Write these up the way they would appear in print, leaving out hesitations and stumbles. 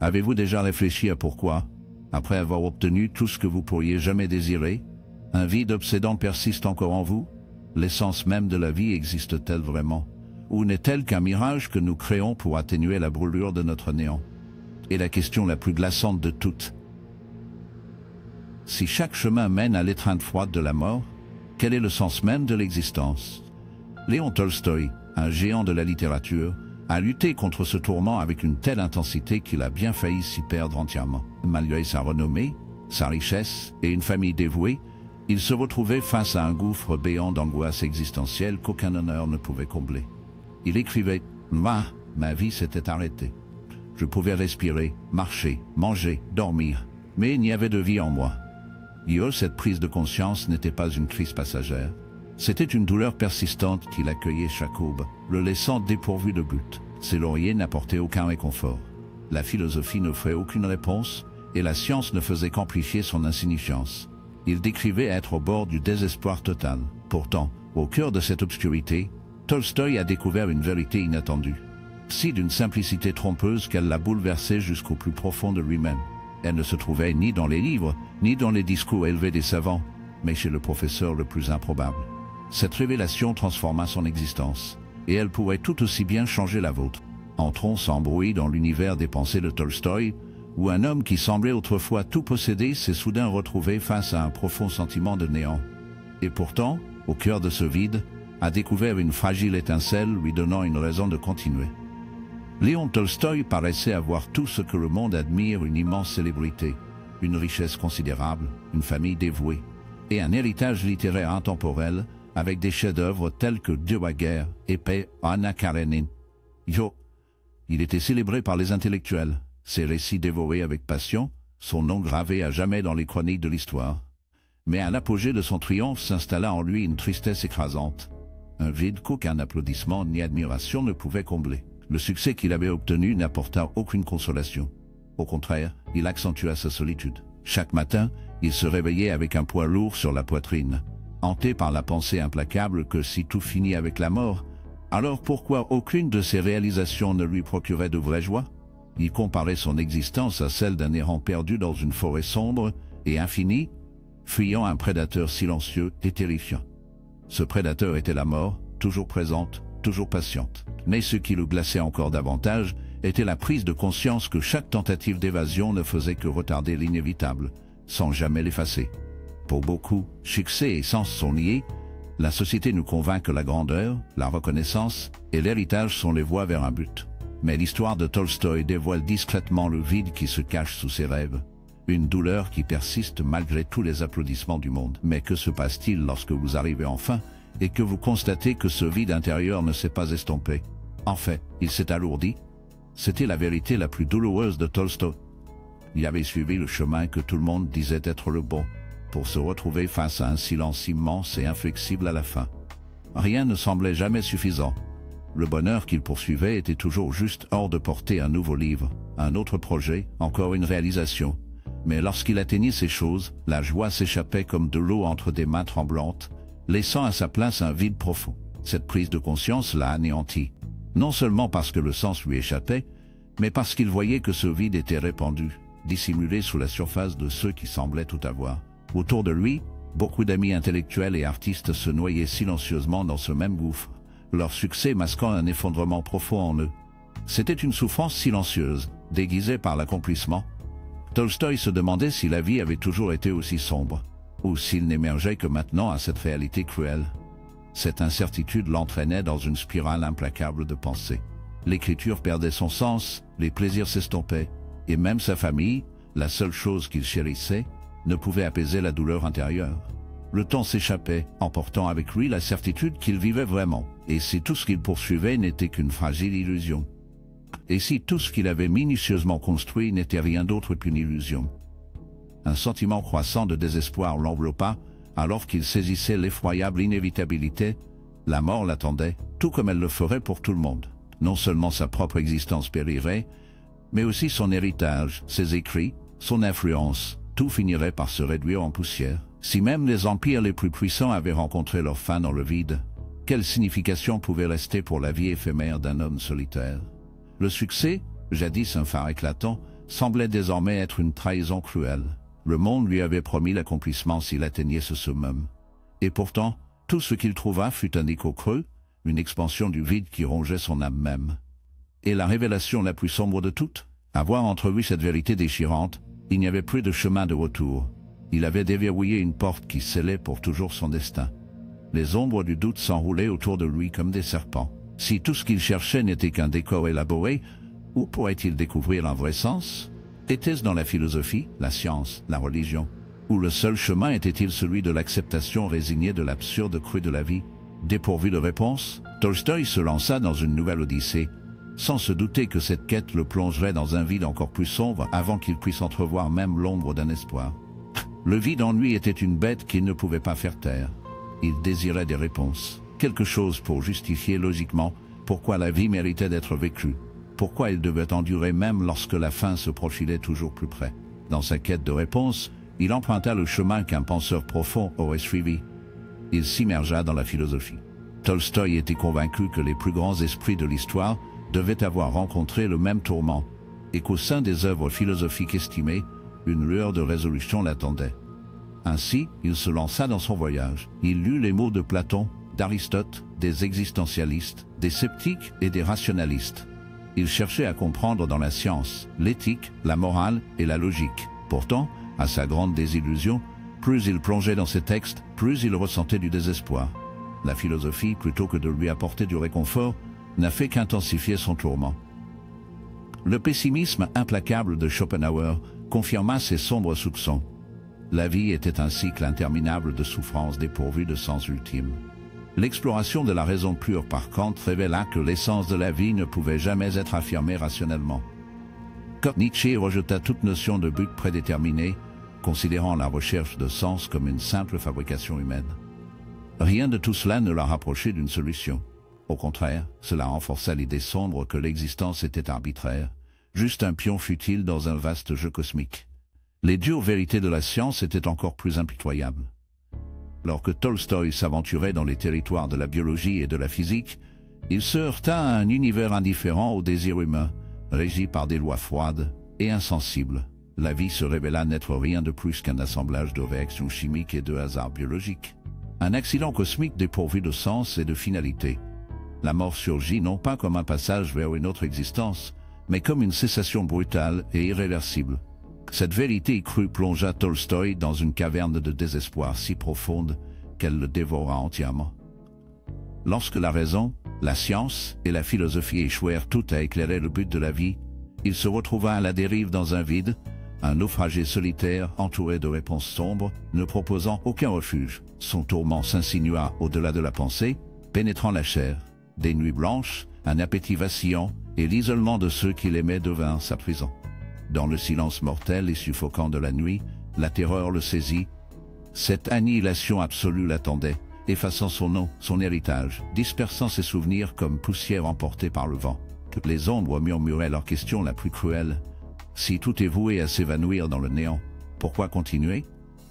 Avez-vous déjà réfléchi à pourquoi, après avoir obtenu tout ce que vous pourriez jamais désirer, un vide obsédant persiste encore en vous? L'essence même de la vie existe-t-elle vraiment? Ou n'est-elle qu'un mirage que nous créons pour atténuer la brûlure de notre néant? Et la question la plus glaçante de toutes. Si chaque chemin mène à l'étreinte froide de la mort, quel est le sens même de l'existence? Léon Tolstoï, un géant de la littérature, a lutté contre ce tourment avec une telle intensité qu'il a bien failli s'y perdre entièrement. Malgré sa renommée, sa richesse et une famille dévouée, il se retrouvait face à un gouffre béant d'angoisse existentielle qu'aucun honneur ne pouvait combler. Il écrivait « Ma vie s'était arrêtée. Je pouvais respirer, marcher, manger, dormir, mais il n'y avait de vie en moi. » Cette prise de conscience n'était pas une crise passagère. C'était une douleur persistante qui l'accueillait chaque aube, le laissant dépourvu de but. Ses lauriers n'apportaient aucun réconfort. La philosophie n'offrait aucune réponse, et la science ne faisait qu'amplifier son insignifiance. Il décrivait être au bord du désespoir total. Pourtant, au cœur de cette obscurité, Tolstoï a découvert une vérité inattendue. Si d'une simplicité trompeuse qu'elle l'a bouleversé jusqu'au plus profond de lui-même. Elle ne se trouvait ni dans les livres, ni dans les discours élevés des savants, mais chez le professeur le plus improbable. Cette révélation transforma son existence, et elle pourrait tout aussi bien changer la vôtre. Entrons sans bruit dans l'univers des pensées de Tolstoï, où un homme qui semblait autrefois tout posséder s'est soudain retrouvé face à un profond sentiment de néant. Et pourtant, au cœur de ce vide, a découvert une fragile étincelle lui donnant une raison de continuer. Léon Tolstoï paraissait avoir tout ce que le monde admire, une immense célébrité, une richesse considérable, une famille dévouée, et un héritage littéraire intemporel, avec des chefs-d'œuvre tels que Dieu à guerre, Épée, Anna Karénine. Il était célébré par les intellectuels, ses récits dévorés avec passion, son nom gravé à jamais dans les chroniques de l'histoire. Mais à l'apogée de son triomphe s'installa en lui une tristesse écrasante, un vide qu'aucun applaudissement ni admiration ne pouvait combler. Le succès qu'il avait obtenu n'apporta aucune consolation. Au contraire, il accentua sa solitude. Chaque matin, il se réveillait avec un poids lourd sur la poitrine, hanté par la pensée implacable que si tout finit avec la mort, alors pourquoi aucune de ses réalisations ne lui procurait de vraie joie? Il comparait son existence à celle d'un errant perdu dans une forêt sombre et infinie, fuyant un prédateur silencieux et terrifiant. Ce prédateur était la mort, toujours présente, toujours patiente. Mais ce qui le glaçait encore davantage était la prise de conscience que chaque tentative d'évasion ne faisait que retarder l'inévitable, sans jamais l'effacer. Pour beaucoup, succès et sens sont liés. La société nous convainc que la grandeur, la reconnaissance et l'héritage sont les voies vers un but. Mais l'histoire de Tolstoï dévoile discrètement le vide qui se cache sous ses rêves. Une douleur qui persiste malgré tous les applaudissements du monde. Mais que se passe-t-il lorsque vous arrivez enfin et que vous constatez que ce vide intérieur ne s'est pas estompé? En fait, il s'est alourdi. C'était la vérité la plus douloureuse de Tolstoï. Il avait suivi le chemin que tout le monde disait être le bon, pour se retrouver face à un silence immense et inflexible à la fin. Rien ne semblait jamais suffisant. Le bonheur qu'il poursuivait était toujours juste hors de portée. Un nouveau livre, un autre projet, encore une réalisation. Mais lorsqu'il atteignit ces choses, la joie s'échappait comme de l'eau entre des mains tremblantes, laissant à sa place un vide profond. Cette prise de conscience l'a anéanti, non seulement parce que le sens lui échappait, mais parce qu'il voyait que ce vide était répandu, dissimulé sous la surface de ceux qui semblaient tout avoir. Autour de lui, beaucoup d'amis intellectuels et artistes se noyaient silencieusement dans ce même gouffre, leur succès masquant un effondrement profond en eux. C'était une souffrance silencieuse, déguisée par l'accomplissement. Tolstoï se demandait si la vie avait toujours été aussi sombre, ou s'il n'émergeait que maintenant à cette réalité cruelle. Cette incertitude l'entraînait dans une spirale implacable de pensée. L'écriture perdait son sens, les plaisirs s'estompaient, et même sa famille, la seule chose qu'il chérissait, ne pouvait apaiser la douleur intérieure. Le temps s'échappait, emportant avec lui la certitude qu'il vivait vraiment, et si tout ce qu'il poursuivait n'était qu'une fragile illusion. Et si tout ce qu'il avait minutieusement construit n'était rien d'autre qu'une illusion. Un sentiment croissant de désespoir l'enveloppa, alors qu'il saisissait l'effroyable inévitabilité. La mort l'attendait, tout comme elle le ferait pour tout le monde. Non seulement sa propre existence périrait, mais aussi son héritage, ses écrits, son influence, tout finirait par se réduire en poussière. Si même les empires les plus puissants avaient rencontré leur fin dans le vide, quelle signification pouvait rester pour la vie éphémère d'un homme solitaire? Le succès, jadis un phare éclatant, semblait désormais être une trahison cruelle. Le monde lui avait promis l'accomplissement s'il atteignait ce summum. Et pourtant, tout ce qu'il trouva fut un écho creux, une expansion du vide qui rongeait son âme même. Et la révélation la plus sombre de toutes, avoir entrevu cette vérité déchirante, il n'y avait plus de chemin de retour. Il avait déverrouillé une porte qui scellait pour toujours son destin. Les ombres du doute s'enroulaient autour de lui comme des serpents. Si tout ce qu'il cherchait n'était qu'un décor élaboré, où pourrait-il découvrir un vrai sens? Était-ce dans la philosophie, la science, la religion? Ou le seul chemin était-il celui de l'acceptation résignée de l'absurde cru de la vie? Dépourvu de réponse, Tolstoï se lança dans une nouvelle odyssée, sans se douter que cette quête le plongerait dans un vide encore plus sombre avant qu'il puisse entrevoir même l'ombre d'un espoir. Le vide en lui était une bête qu'il ne pouvait pas faire taire. Il désirait des réponses, quelque chose pour justifier logiquement pourquoi la vie méritait d'être vécue, pourquoi il devait endurer même lorsque la fin se profilait toujours plus près. Dans sa quête de réponses, il emprunta le chemin qu'un penseur profond aurait suivi. Il s'immergea dans la philosophie. Tolstoï était convaincu que les plus grands esprits de l'histoire devaient avoir rencontré le même tourment, et qu'au sein des œuvres philosophiques estimées, une lueur de résolution l'attendait. Ainsi, il se lança dans son voyage. Il lut les mots de Platon, d'Aristote, des existentialistes, des sceptiques et des rationalistes. Il cherchait à comprendre dans la science, l'éthique, la morale et la logique. Pourtant, à sa grande désillusion, plus il plongeait dans ces textes, plus il ressentait du désespoir. La philosophie, plutôt que de lui apporter du réconfort, n'a fait qu'intensifier son tourment. Le pessimisme implacable de Schopenhauer confirma ses sombres soupçons. La vie était un cycle interminable de souffrances dépourvues de sens ultime. L'exploration de la raison pure, par contre, révéla que l'essence de la vie ne pouvait jamais être affirmée rationnellement. Nietzsche rejeta toute notion de but prédéterminé, considérant la recherche de sens comme une simple fabrication humaine. Rien de tout cela ne l'a rapproché d'une solution. Au contraire, cela renforça l'idée sombre que l'existence était arbitraire, juste un pion futile dans un vaste jeu cosmique. Les dures vérités de la science étaient encore plus impitoyables. Alors que Tolstoï s'aventurait dans les territoires de la biologie et de la physique, il se heurta à un univers indifférent au désir humain, régi par des lois froides et insensibles. La vie se révéla n'être rien de plus qu'un assemblage de réactions chimiques et de hasards biologiques. Un accident cosmique dépourvu de sens et de finalité. La mort surgit non pas comme un passage vers une autre existence, mais comme une cessation brutale et irréversible. Cette vérité crue plongea Tolstoï dans une caverne de désespoir si profonde qu'elle le dévora entièrement. Lorsque la raison, la science et la philosophie échouèrent toutes à éclairer le but de la vie, il se retrouva à la dérive dans un vide, un naufragé solitaire entouré de réponses sombres, ne proposant aucun refuge. Son tourment s'insinua au-delà de la pensée, pénétrant la chair. Des nuits blanches, un appétit vacillant et l'isolement de ceux qu'il aimait devinrent sa prison. Dans le silence mortel et suffocant de la nuit, la terreur le saisit. Cette annihilation absolue l'attendait, effaçant son nom, son héritage, dispersant ses souvenirs comme poussière emportée par le vent. Toutes les ombres murmuraient leur question la plus cruelle. Si tout est voué à s'évanouir dans le néant, pourquoi continuer?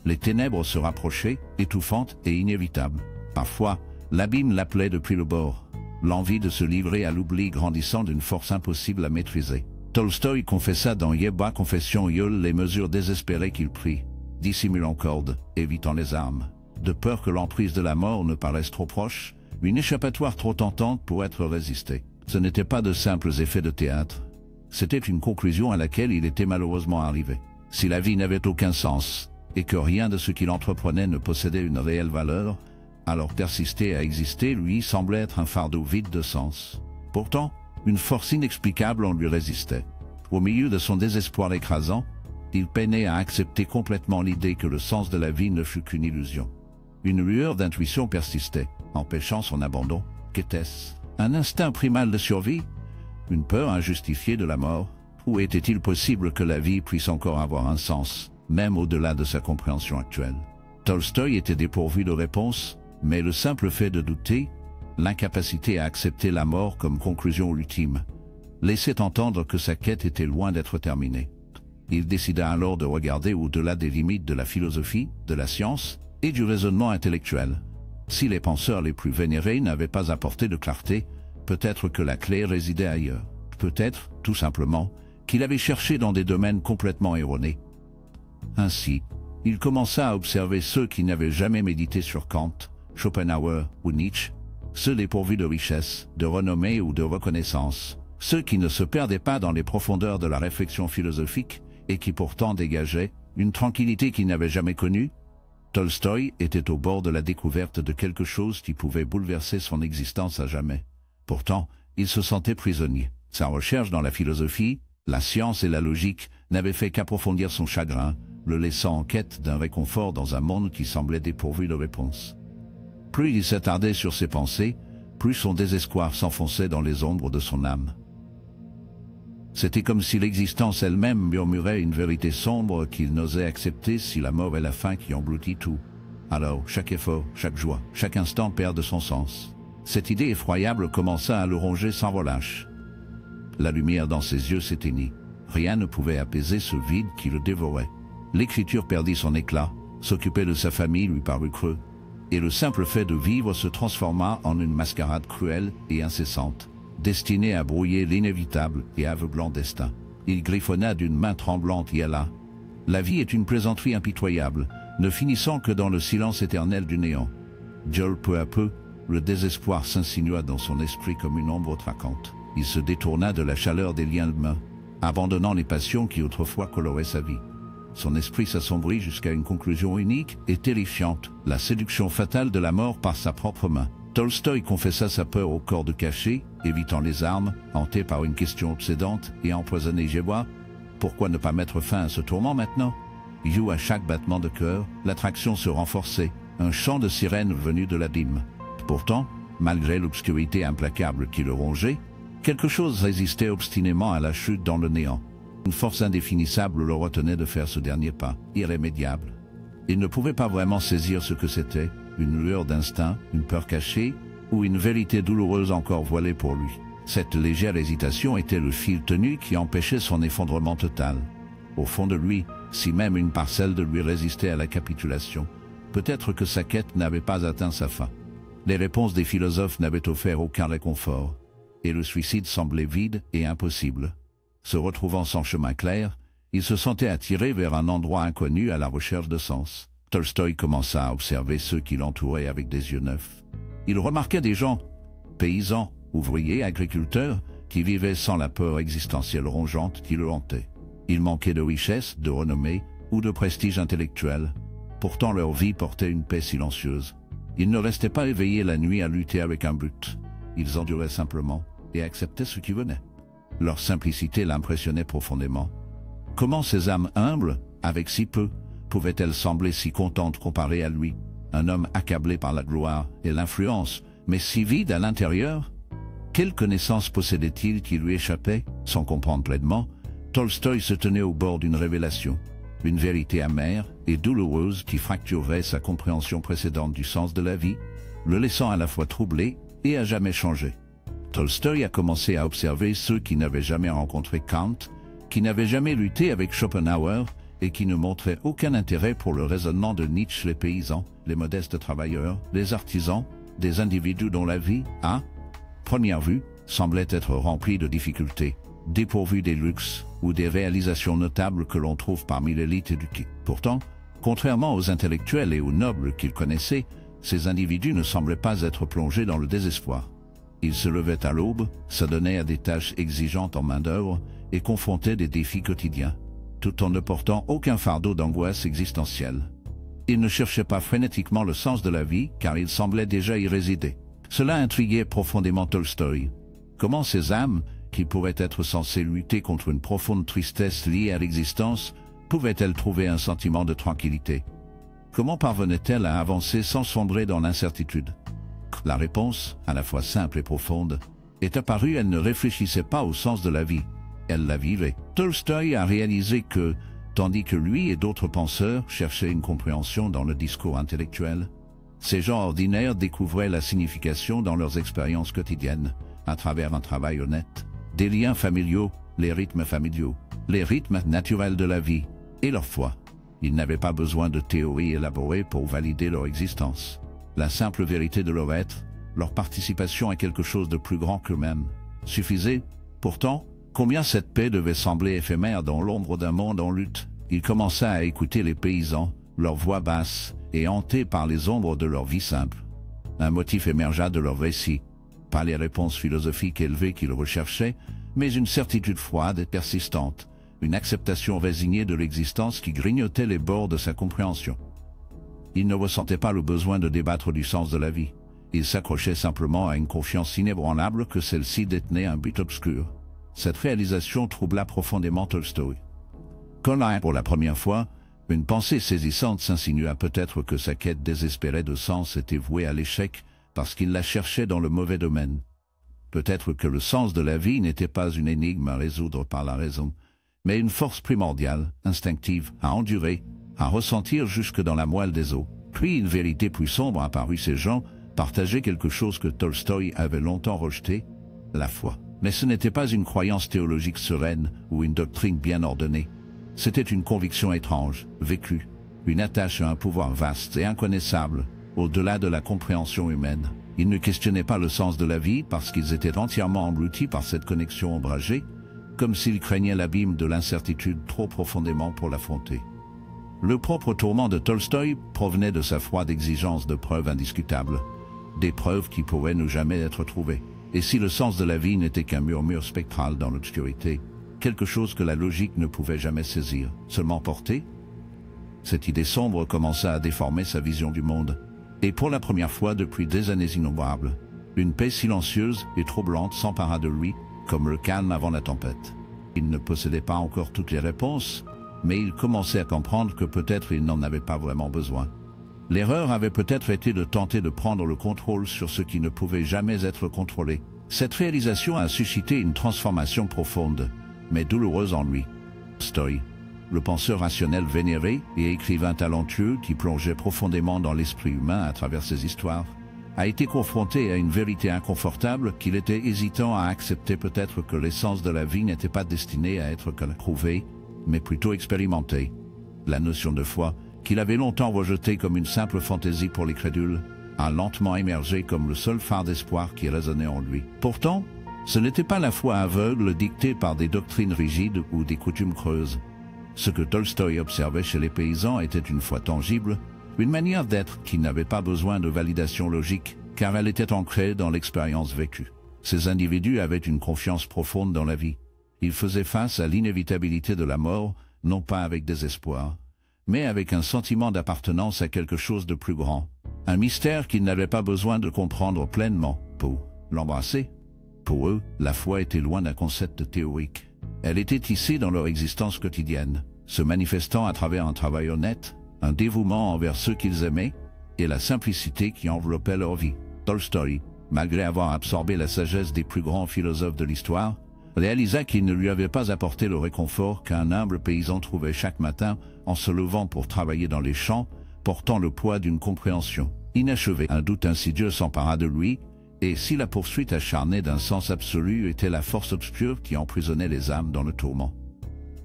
Les ténèbres se rapprochaient, étouffantes et inévitables. Parfois, l'abîme l'appelait depuis le bord, l'envie de se livrer à l'oubli grandissant d'une force impossible à maîtriser. Tolstoï confessa dans Yeba Confession Yule les mesures désespérées qu'il prit, dissimulant corde, évitant les armes. De peur que l'emprise de la mort ne paraisse trop proche, une échappatoire trop tentante pour être résistée. Ce n'étaient pas de simples effets de théâtre. C'était une conclusion à laquelle il était malheureusement arrivé. Si la vie n'avait aucun sens, et que rien de ce qu'il entreprenait ne possédait une réelle valeur, alors persister à exister lui semblait être un fardeau vide de sens. Pourtant, une force inexplicable en lui résistait. Au milieu de son désespoir écrasant, il peinait à accepter complètement l'idée que le sens de la vie ne fût qu'une illusion. Une lueur d'intuition persistait, empêchant son abandon. Qu'était-ce? Un instinct primal de survie? Une peur injustifiée de la mort? Ou était-il possible que la vie puisse encore avoir un sens, même au-delà de sa compréhension actuelle? Tolstoï était dépourvu de réponse, mais le simple fait de douter, l'incapacité à accepter la mort comme conclusion ultime, laissait entendre que sa quête était loin d'être terminée. Il décida alors de regarder au-delà des limites de la philosophie, de la science et du raisonnement intellectuel. Si les penseurs les plus vénérés n'avaient pas apporté de clarté, peut-être que la clé résidait ailleurs. Peut-être, tout simplement, qu'il avait cherché dans des domaines complètement erronés. Ainsi, il commença à observer ceux qui n'avaient jamais médité sur Kant, Schopenhauer ou Nietzsche, ceux dépourvus de richesse, de renommée ou de reconnaissance, ceux qui ne se perdaient pas dans les profondeurs de la réflexion philosophique et qui pourtant dégageaient une tranquillité qu'il n'avait jamais connue. Tolstoï était au bord de la découverte de quelque chose qui pouvait bouleverser son existence à jamais. Pourtant, il se sentait prisonnier. Sa recherche dans la philosophie, la science et la logique n'avaient fait qu'approfondir son chagrin, le laissant en quête d'un réconfort dans un monde qui semblait dépourvu de réponse. Plus il s'attardait sur ses pensées, plus son désespoir s'enfonçait dans les ombres de son âme. C'était comme si l'existence elle-même murmurait une vérité sombre qu'il n'osait accepter si la mort est la fin qui engloutit tout. Alors, chaque effort, chaque joie, chaque instant perd de son sens. Cette idée effroyable commença à le ronger sans relâche. La lumière dans ses yeux s'éteignit. Rien ne pouvait apaiser ce vide qui le dévorait. L'écriture perdit son éclat, s'occuper de sa famille lui parut creux, et le simple fait de vivre se transforma en une mascarade cruelle et incessante, destinée à brouiller l'inévitable et aveuglant destin. Il griffonna d'une main tremblante Yala. La vie est une plaisanterie impitoyable, ne finissant que dans le silence éternel du néant. Joel, peu à peu, le désespoir s'insinua dans son esprit comme une ombre traquante. Il se détourna de la chaleur des liens humains, abandonnant les passions qui autrefois coloraient sa vie. Son esprit s'assombrit jusqu'à une conclusion unique et terrifiante, la séduction fatale de la mort par sa propre main. Tolstoï confessa sa peur au corps caché, évitant les armes, hanté par une question obsédante et empoisonné. Jéhovah, pourquoi ne pas mettre fin à ce tourment maintenant? You, à chaque battement de cœur, l'attraction se renforçait, un chant de sirène venu de l'abîme. Pourtant, malgré l'obscurité implacable qui le rongeait, quelque chose résistait obstinément à la chute dans le néant. Une force indéfinissable le retenait de faire ce dernier pas, irrémédiable. Il ne pouvait pas vraiment saisir ce que c'était, une lueur d'instinct, une peur cachée, ou une vérité douloureuse encore voilée pour lui. Cette légère hésitation était le fil tenu qui empêchait son effondrement total. Au fond de lui, si même une parcelle de lui résistait à la capitulation, peut-être que sa quête n'avait pas atteint sa fin. Les réponses des philosophes n'avaient offert aucun réconfort, et le suicide semblait vide et impossible. Se retrouvant sans chemin clair, il se sentait attiré vers un endroit inconnu à la recherche de sens. Tolstoï commença à observer ceux qui l'entouraient avec des yeux neufs. Il remarquait des gens, paysans, ouvriers, agriculteurs, qui vivaient sans la peur existentielle rongeante qui le hantait. Ils manquaient de richesse, de renommée ou de prestige intellectuel. Pourtant leur vie portait une paix silencieuse. Ils ne restaient pas éveillés la nuit à lutter avec un but. Ils enduraient simplement et acceptaient ce qui venait. Leur simplicité l'impressionnait profondément. Comment ces âmes humbles, avec si peu, pouvaient-elles sembler si contentes comparées à lui, un homme accablé par la gloire et l'influence, mais si vide à l'intérieur? Quelle connaissance possédait-il qui lui échappait? Sans comprendre pleinement, Tolstoï se tenait au bord d'une révélation, une vérité amère et douloureuse qui fracturerait sa compréhension précédente du sens de la vie, le laissant à la fois troublé et à jamais changé. Tolstoï a commencé à observer ceux qui n'avaient jamais rencontré Kant, qui n'avaient jamais lutté avec Schopenhauer et qui ne montraient aucun intérêt pour le raisonnement de Nietzsche. Les paysans, les modestes travailleurs, les artisans, des individus dont la vie, à première vue, semblait être remplie de difficultés, dépourvue des luxes ou des réalisations notables que l'on trouve parmi l'élite éduquée. Pourtant, contrairement aux intellectuels et aux nobles qu'il connaissait, ces individus ne semblaient pas être plongés dans le désespoir. Ils se levaient à l'aube, s'adonnaient à des tâches exigeantes en main-d'œuvre et confrontaient des défis quotidiens, tout en ne portant aucun fardeau d'angoisse existentielle. Ils ne cherchaient pas frénétiquement le sens de la vie, car ils semblaient déjà y résider. Cela intriguait profondément Tolstoï. Comment ces âmes, qui pourraient être censées lutter contre une profonde tristesse liée à l'existence, pouvaient-elles trouver un sentiment de tranquillité? Comment parvenaient-elles à avancer sans sombrer dans l'incertitude? La réponse, à la fois simple et profonde, est apparue. Elles ne réfléchissaient pas au sens de la vie, elles la vivaient. Tolstoï a réalisé que, tandis que lui et d'autres penseurs cherchaient une compréhension dans le discours intellectuel, ces gens ordinaires découvraient la signification dans leurs expériences quotidiennes, à travers un travail honnête, des liens familiaux, les rythmes familiaux, les rythmes naturels de la vie, et leur foi. Ils n'avaient pas besoin de théories élaborées pour valider leur existence. La simple vérité de leur être, leur participation à quelque chose de plus grand qu'eux-mêmes, suffisait. Pourtant, Combien cette paix devait sembler éphémère dans l'ombre d'un monde en lutte. Il commença à écouter les paysans, leur voix basse et hantée par les ombres de leur vie simple. Un motif émergea de leur récit. Pas les réponses philosophiques élevées qu'ils recherchaient, mais une certitude froide et persistante, une acceptation résignée de l'existence qui grignotait les bords de sa compréhension. Ils ne ressentaient pas le besoin de débattre du sens de la vie. Ils s'accrochaient simplement à une confiance inébranlable que celle-ci détenait un but obscur. Cette réalisation troubla profondément Tolstoï. Quand là, pour la première fois, une pensée saisissante s'insinua peut-être que sa quête désespérée de sens était vouée à l'échec parce qu'il la cherchait dans le mauvais domaine. Peut-être que le sens de la vie n'était pas une énigme à résoudre par la raison, mais une force primordiale, instinctive, à endurer, à ressentir jusque dans la moelle des os. Puis une vérité plus sombre apparut. Ces gens partageaient quelque chose que Tolstoï avait longtemps rejeté, la foi. Mais ce n'était pas une croyance théologique sereine ou une doctrine bien ordonnée. C'était une conviction étrange, vécue, une attache à un pouvoir vaste et inconnaissable, au-delà de la compréhension humaine. Ils ne questionnaient pas le sens de la vie parce qu'ils étaient entièrement engloutis par cette connexion ombragée, comme s'ils craignaient l'abîme de l'incertitude trop profondément pour l'affronter. Le propre tourment de Tolstoï provenait de sa froide exigence de preuves indiscutables, des preuves qui pourraient ne jamais être trouvées. Et si le sens de la vie n'était qu'un murmure spectral dans l'obscurité, quelque chose que la logique ne pouvait jamais saisir, seulement porter? Cette idée sombre commença à déformer sa vision du monde. Et pour la première fois depuis des années innombrables, une paix silencieuse et troublante s'empara de lui, comme le calme avant la tempête. Il ne possédait pas encore toutes les réponses, mais il commençait à comprendre que peut-être il n'en avait pas vraiment besoin. L'erreur avait peut-être été de tenter de prendre le contrôle sur ce qui ne pouvait jamais être contrôlé. Cette réalisation a suscité une transformation profonde, mais douloureuse en lui. Tolstoï, le penseur rationnel vénéré et écrivain talentueux qui plongeait profondément dans l'esprit humain à travers ses histoires, a été confronté à une vérité inconfortable qu'il était hésitant à accepter. Peut-être que l'essence de la vie n'était pas destinée à être prouvée, mais plutôt expérimentée. La notion de foi, qu'il avait longtemps rejetée comme une simple fantaisie pour les crédules, a lentement émergé comme le seul phare d'espoir qui résonnait en lui. Pourtant, ce n'était pas la foi aveugle dictée par des doctrines rigides ou des coutumes creuses. Ce que Tolstoï observait chez les paysans était une foi tangible, une manière d'être qui n'avait pas besoin de validation logique, car elle était ancrée dans l'expérience vécue. Ces individus avaient une confiance profonde dans la vie. Ils faisaient face à l'inévitabilité de la mort, non pas avec désespoir, mais avec un sentiment d'appartenance à quelque chose de plus grand, un mystère qu'ils n'avaient pas besoin de comprendre pleinement pour l'embrasser. Pour eux, la foi était loin d'un concept théorique. Elle était tissée dans leur existence quotidienne, se manifestant à travers un travail honnête, un dévouement envers ceux qu'ils aimaient, et la simplicité qui enveloppait leur vie. Tolstoï, malgré avoir absorbé la sagesse des plus grands philosophes de l'histoire, réalisa qu'il ne lui avait pas apporté le réconfort qu'un humble paysan trouvait chaque matin en se levant pour travailler dans les champs, portant le poids d'une compréhension inachevée. Un doute insidieux s'empara de lui, et si la poursuite acharnée d'un sens absolu était la force obscure qui emprisonnait les âmes dans le tourment?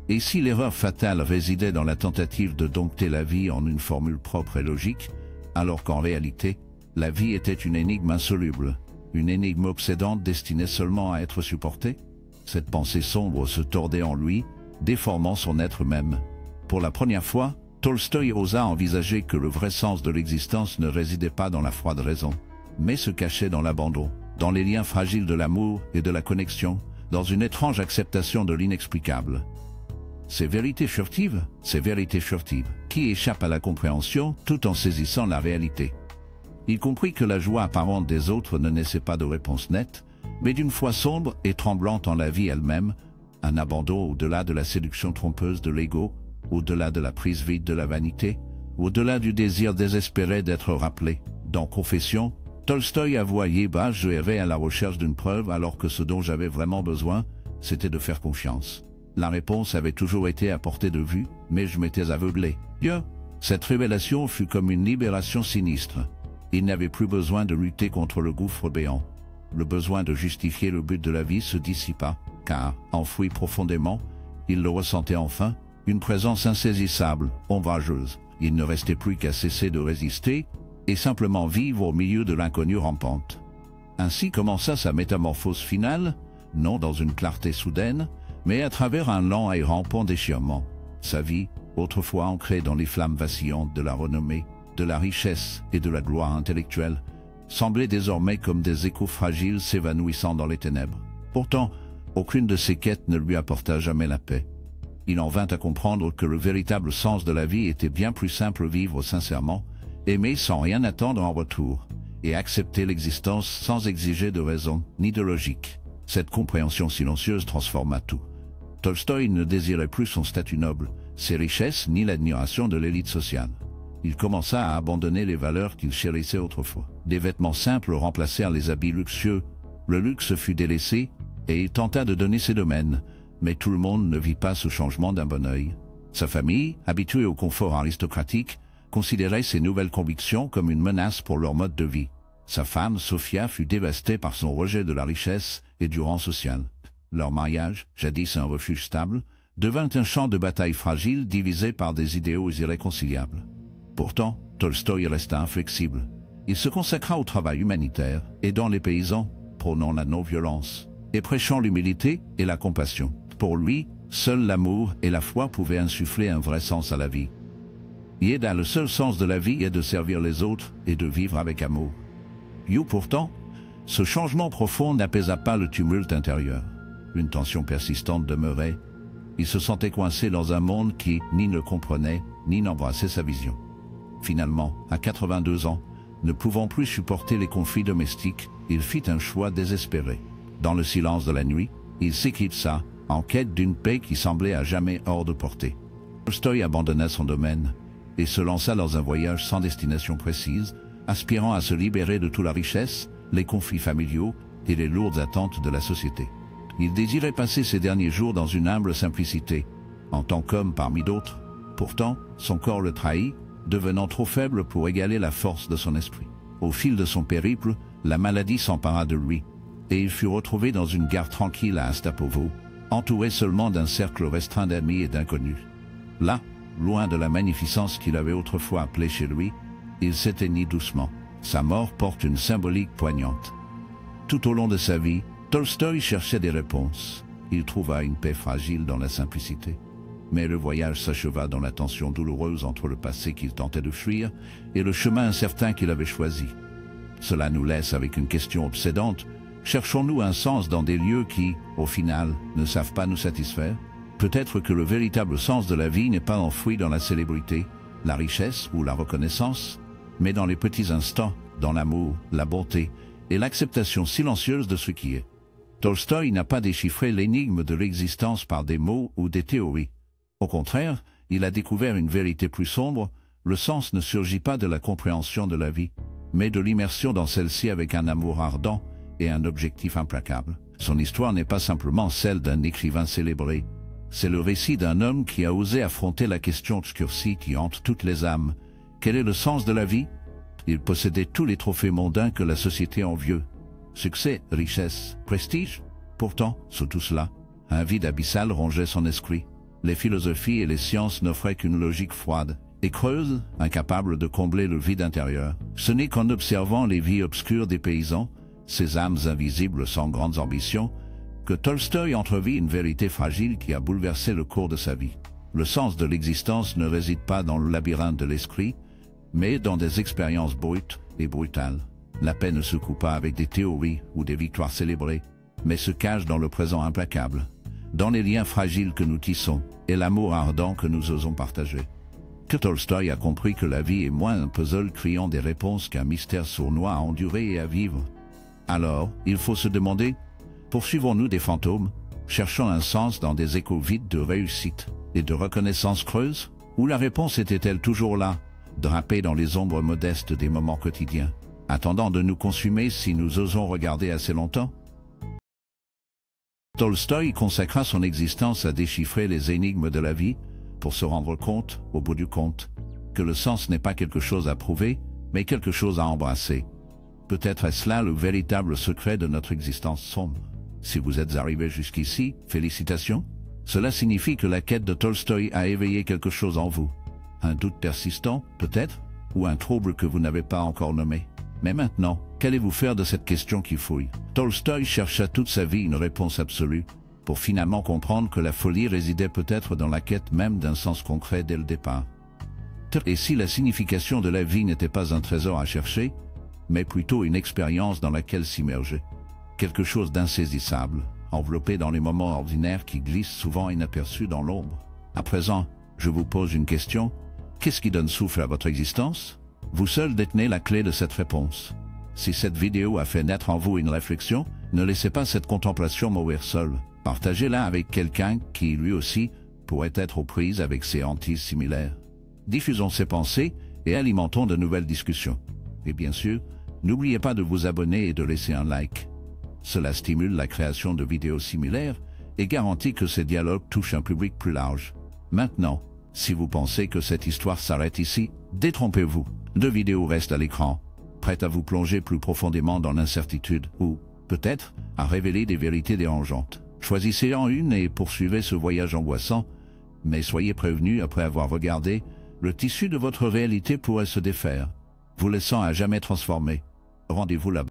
Et si l'erreur fatale résidait dans la tentative de dompter la vie en une formule propre et logique, alors qu'en réalité, la vie était une énigme insoluble, une énigme obsédante destinée seulement à être supportée? Cette pensée sombre se tordait en lui, déformant son être même. Pour la première fois, Tolstoï osa envisager que le vrai sens de l'existence ne résidait pas dans la froide raison, mais se cachait dans l'abandon, dans les liens fragiles de l'amour et de la connexion, dans une étrange acceptation de l'inexplicable. Ces vérités furtives, qui échappent à la compréhension tout en saisissant la réalité. Il comprit que la joie apparente des autres ne naissait pas de réponse nette, mais d'une foi sombre et tremblante en la vie elle-même, un abandon au-delà de la séduction trompeuse de l'ego, au-delà de la prise vide de la vanité, au-delà du désir désespéré d'être rappelé. Dans Confession, Tolstoï avouait bas, je errais à la recherche d'une preuve alors que ce dont j'avais vraiment besoin, c'était de faire confiance. La réponse avait toujours été à portée de vue, mais je m'étais aveuglé. Dieu, cette révélation fut comme une libération sinistre. Il n'avait plus besoin de lutter contre le gouffre béant. Le besoin de justifier le but de la vie se dissipa, car, enfoui profondément, il le ressentait enfin, une présence insaisissable, ombrageuse. Il ne restait plus qu'à cesser de résister, et simplement vivre au milieu de l'inconnu rampante. Ainsi commença sa métamorphose finale, non dans une clarté soudaine, mais à travers un lent et rampant déchirement. Sa vie, autrefois ancrée dans les flammes vacillantes de la renommée, de la richesse et de la gloire intellectuelle, semblait désormais comme des échos fragiles s'évanouissant dans les ténèbres. Pourtant, aucune de ces quêtes ne lui apporta jamais la paix. Il en vint à comprendre que le véritable sens de la vie était bien plus simple: vivre sincèrement, aimer sans rien attendre en retour, et accepter l'existence sans exiger de raison ni de logique. Cette compréhension silencieuse transforma tout. Tolstoï ne désirait plus son statut noble, ses richesses ni l'admiration de l'élite sociale. Il commença à abandonner les valeurs qu'il chérissait autrefois. Des vêtements simples remplacèrent les habits luxueux, le luxe fut délaissé, et il tenta de donner ses domaines, mais tout le monde ne vit pas ce changement d'un bon œil. Sa famille, habituée au confort aristocratique, considérait ses nouvelles convictions comme une menace pour leur mode de vie. Sa femme, Sophia, fut dévastée par son rejet de la richesse et du rang social. Leur mariage, jadis un refuge stable, devint un champ de bataille fragile divisé par des idéaux irréconciliables. Pourtant, Tolstoï resta inflexible. Il se consacra au travail humanitaire, aidant les paysans, prônant la non-violence, et prêchant l'humilité et la compassion. Pour lui, seul l'amour et la foi pouvaient insuffler un vrai sens à la vie. Yéda, le seul sens de la vie est de servir les autres et de vivre avec amour. You, pourtant, ce changement profond n'apaisa pas le tumulte intérieur. Une tension persistante demeurait. Il se sentait coincé dans un monde qui ni ne comprenait, ni n'embrassait sa vision. Finalement, à 82 ans, ne pouvant plus supporter les conflits domestiques, il fit un choix désespéré. Dans le silence de la nuit, il s'éclipsa, en quête d'une paix qui semblait à jamais hors de portée. Tolstoï abandonna son domaine et se lança dans un voyage sans destination précise, aspirant à se libérer de toute la richesse, les conflits familiaux et les lourdes attentes de la société. Il désirait passer ses derniers jours dans une humble simplicité, en tant qu'homme parmi d'autres. Pourtant, son corps le trahit, devenant trop faible pour égaler la force de son esprit. Au fil de son périple, la maladie s'empara de lui, et il fut retrouvé dans une gare tranquille à Astapovo, entouré seulement d'un cercle restreint d'amis et d'inconnus. Là, loin de la magnificence qu'il avait autrefois appelée chez lui, il s'éteignit doucement. Sa mort porte une symbolique poignante. Tout au long de sa vie, Tolstoï cherchait des réponses. Il trouva une paix fragile dans la simplicité. Mais le voyage s'acheva dans la tension douloureuse entre le passé qu'il tentait de fuir et le chemin incertain qu'il avait choisi. Cela nous laisse avec une question obsédante. Cherchons-nous un sens dans des lieux qui, au final, ne savent pas nous satisfaire? Peut-être que le véritable sens de la vie n'est pas enfoui dans la célébrité, la richesse ou la reconnaissance, mais dans les petits instants, dans l'amour, la bonté et l'acceptation silencieuse de ce qui est. Tolstoï n'a pas déchiffré l'énigme de l'existence par des mots ou des théories. Au contraire, il a découvert une vérité plus sombre. Le sens ne surgit pas de la compréhension de la vie, mais de l'immersion dans celle-ci avec un amour ardent et un objectif implacable. Son histoire n'est pas simplement celle d'un écrivain célébré. C'est le récit d'un homme qui a osé affronter la question obscurcie qui hante toutes les âmes. Quel est le sens de la vie? Il possédait tous les trophées mondains que la société envieuse. Succès, richesse, prestige. Pourtant, sous tout cela, un vide abyssal rongeait son esprit. Les philosophies et les sciences n'offraient qu'une logique froide et creuse, incapable de combler le vide intérieur. Ce n'est qu'en observant les vies obscures des paysans, ces âmes invisibles sans grandes ambitions, que Tolstoï entrevit une vérité fragile qui a bouleversé le cours de sa vie. Le sens de l'existence ne réside pas dans le labyrinthe de l'esprit, mais dans des expériences brutes et brutales. La paix ne se coupe pas avec des théories ou des victoires célébrées, mais se cache dans le présent implacable, dans les liens fragiles que nous tissons et l'amour ardent que nous osons partager. Que Tolstoï a compris que la vie est moins un puzzle criant des réponses qu'un mystère sournois à endurer et à vivre. Alors, il faut se demander, poursuivons-nous des fantômes, cherchant un sens dans des échos vides de réussite et de reconnaissance creuse, ou la réponse était-elle toujours là, drapée dans les ombres modestes des moments quotidiens, attendant de nous consumer si nous osons regarder assez longtemps? Tolstoï consacra son existence à déchiffrer les énigmes de la vie pour se rendre compte, au bout du compte, que le sens n'est pas quelque chose à prouver, mais quelque chose à embrasser. Peut-être est-ce là le véritable secret de notre existence sombre. Si vous êtes arrivé jusqu'ici, félicitations. Cela signifie que la quête de Tolstoï a éveillé quelque chose en vous. Un doute persistant, peut-être, ou un trouble que vous n'avez pas encore nommé. Mais maintenant, qu'allez-vous faire de cette question qui fouille? Tolstoï chercha toute sa vie une réponse absolue. pour finalement comprendre que la folie résidait peut-être dans la quête même d'un sens concret dès le départ. Et si la signification de la vie n'était pas un trésor à chercher, mais plutôt une expérience dans laquelle s'immerger. Quelque chose d'insaisissable, enveloppé dans les moments ordinaires qui glissent souvent inaperçus dans l'ombre. À présent, je vous pose une question. Qu'est-ce qui donne souffle à votre existence? Vous seul détenez la clé de cette réponse. Si cette vidéo a fait naître en vous une réflexion, ne laissez pas cette contemplation mourir seule. Partagez-la avec quelqu'un qui, lui aussi, pourrait être aux prises avec ces hantises similaires. Diffusons ces pensées et alimentons de nouvelles discussions. Et bien sûr, n'oubliez pas de vous abonner et de laisser un like. Cela stimule la création de vidéos similaires et garantit que ces dialogues touchent un public plus large. Maintenant, si vous pensez que cette histoire s'arrête ici, détrompez-vous. 2 vidéos restent à l'écran, prêtes à vous plonger plus profondément dans l'incertitude ou, peut-être, à révéler des vérités dérangeantes. Choisissez en une et poursuivez ce voyage angoissant, mais soyez prévenus après avoir regardé, le tissu de votre réalité pourrait se défaire, vous laissant à jamais transformer. Rendez-vous là-bas.